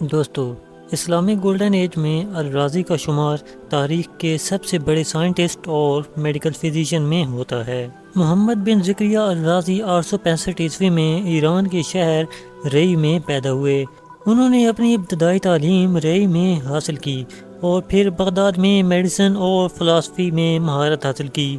دوستو، Islamic golden age میں الرازی کا شمار تاریخ کے سب سے بڑے سائنٹسٹ اور میڈیکل فزیشین میں ہوتا ہے۔ محمد بن زکریا الرازی 865 عیسوی میں ایران کے شہر رئی میں پیدا ہوئے۔ انہوں نے اپنی ابتدائی تعلیم رئی میں حاصل کی اور پھر بغداد میں میڈیسن اور فلسفی میں مہارت حاصل کی۔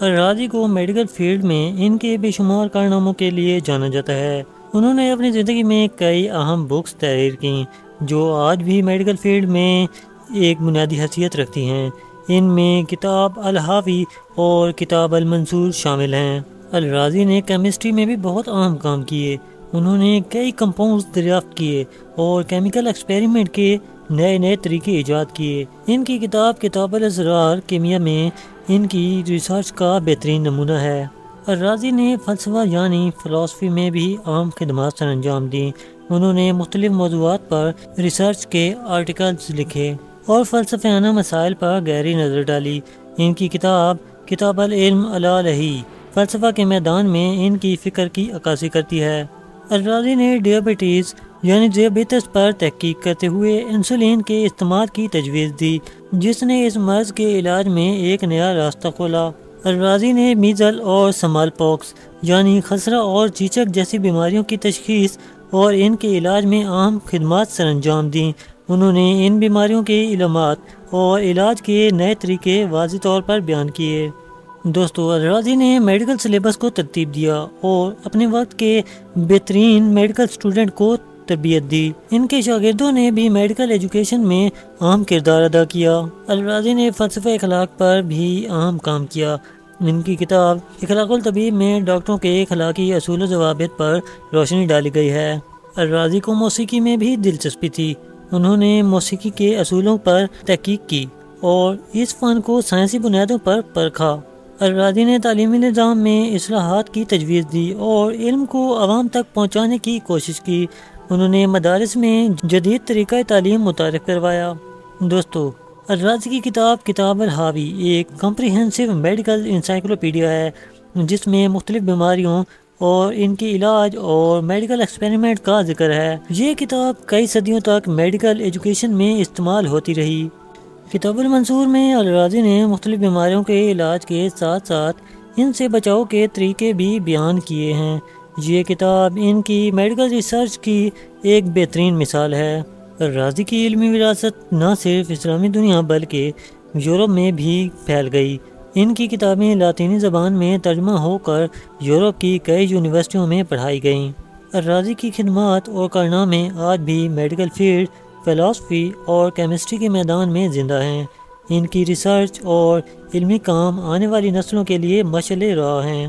الرازی کو میڈیکل فیلڈ میں ان کے بے شمار کارناموں کے لیے جانا جاتا ہے۔ انہوں نے اپنی زندگی میں کئی اہم بکس تحریر کیں جو آج بھی میڈیکل فیلڈ میں ایک بنیادی حیثیت رکھتی ہیں۔ ان میں کتاب الحاوی اور کتاب المنصور شامل ہیں۔ الرازی نے کیمسٹری میں بھی بہت اہم کام کیے۔ انہوں نے کئی کمپاؤنڈز دریافت کیے اور کیمیکل ایکسپیریمنٹ کے نئے نئے طریقے ایجاد کیے۔ ان کی کتاب الاسرار کیمیا میں ان کی ریسرچ کا بہترین نمونہ ہے۔ الرازی نے فلسفہ یعنی فلسفی میں بھی اہم خدمات سر انجام دیں۔ انہوں نے مختلف موضوعات پر ریسرچ کے آرٹیکلز لکھے اور فلسفیانہ مسائل پر گہری نظر ڈالی۔ ان کی کتاب العلم الالہی فلسفہ کے میدان میں ان کی فکر کی عکاسی کرتی ہے۔ الرازی نے ڈیابیٹیز یعنی ذیابیطس پر تحقیق کرتے ہوئے انسولین کے استعمال کی تجویز دی، جس نے اس مرض کے علاج میں ایک نیا راستہ کھولا۔ الرازی نے میزل اور سمال پاکس یعنی خسرہ اور چیچک جیسی بیماریوں کی تشخیص اور ان کے علاج میں اہم خدمات سر انجام دیں۔ انہوں نے ان بیماریوں کے علامات اور علاج کے نئے طریقے واضح طور پر بیان کیے۔ دوستو، الرازی نے میڈیکل سلیبس کو ترتیب دیا اور اپنے وقت کے بہترین میڈیکل اسٹوڈنٹ کو تربیت دی۔ ان کے شاگردوں نے بھی میڈیکل ایجوکیشن میں اہم کردار ادا کیا۔ الرازی نے فلسفہ اخلاق پر بھی اہم کام کیا۔ ان کی کتاب اخلاق الطبیب میں ڈاکٹروں کے اخلاقی اصول و ضوابط پر روشنی ڈالی گئی ہے۔ الرازی کو موسیقی میں بھی دلچسپی تھی۔ انہوں نے موسیقی کے اصولوں پر تحقیق کی اور اس فن کو سائنسی بنیادوں پر پرکھا۔ الرازی نے تعلیمی نظام میں اصلاحات کی تجویز دی اور علم کو عوام تک پہنچانے کی کوشش کی۔ انہوں نے مدارس میں جدید طریقہ تعلیم متعارف کروایا۔ دوستو، الرازی کی کتاب الحاوی ایک کمپریہنسو میڈیکل انسائکلوپیڈیا ہے، جس میں مختلف بیماریوں اور ان کے علاج اور میڈیکل ایکسپیریمنٹ کا ذکر ہے۔ یہ کتاب کئی صدیوں تک میڈیکل ایجوکیشن میں استعمال ہوتی رہی۔ کتاب المنصور میں الرازی نے مختلف بیماریوں کے علاج کے ساتھ ساتھ ان سے بچاؤ کے طریقے بھی بیان کیے ہیں۔ یہ کتاب ان کی میڈیکل ریسرچ کی ایک بہترین مثال ہے۔ الرازی کی علمی وراثت نہ صرف اسلامی دنیا بلکہ یورپ میں بھی پھیل گئی۔ ان کی کتابیں لاطینی زبان میں ترجمہ ہو کر یورپ کی کئی یونیورسٹیوں میں پڑھائی گئیں۔ الرازی کی خدمات اور کارنامے آج بھی میڈیکل فیلڈ، فلسفی اور کیمسٹری کے میدان میں زندہ ہیں۔ ان کی ریسرچ اور علمی کام آنے والی نسلوں کے لیے مشعل راہ ہیں۔